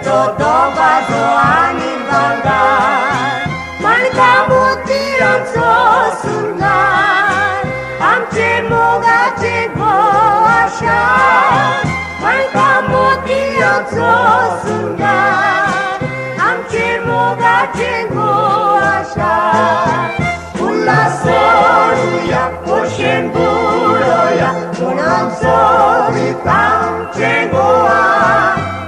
to doba zo ani bangar, manka motiam so sungar, amche mogache go asha, manka motiam so sungar, amche mogache go asha. Ulla soruya, oshen buroya, unam sovitam chengoa,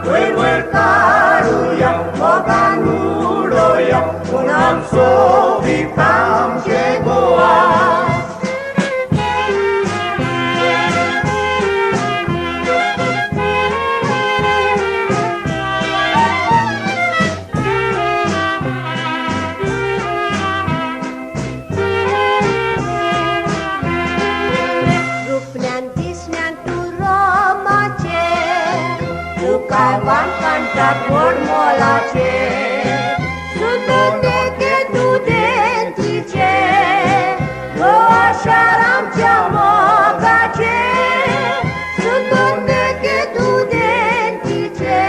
wewe karuya, moganuroya, unam sovitam chengoa. Kaiwan kantak formulace, sutune ke tu dentice, lo asharam chamogace, sutune ke tu dentice,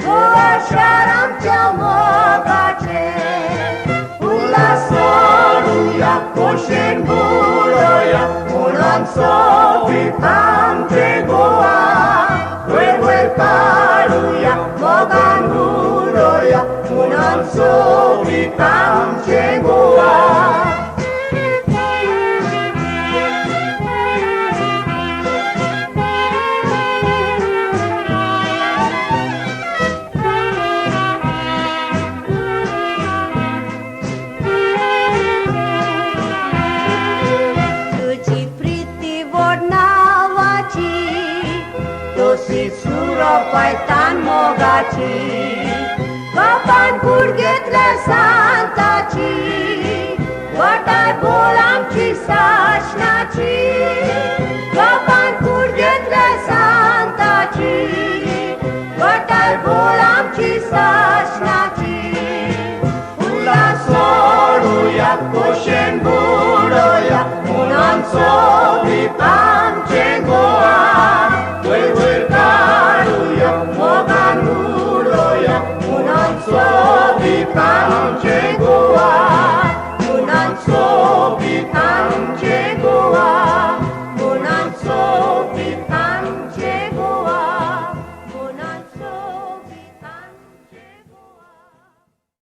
lo asharam chamogace. Ula soruya, koshen buroya, unam sovitam chegoa. Karuya, moganuroya, unam sovitam chengoa. Tuji priti vodnavachi, tosi suro paitan mogaci, baban kurgetle santaci, vatai bolam ci sașna.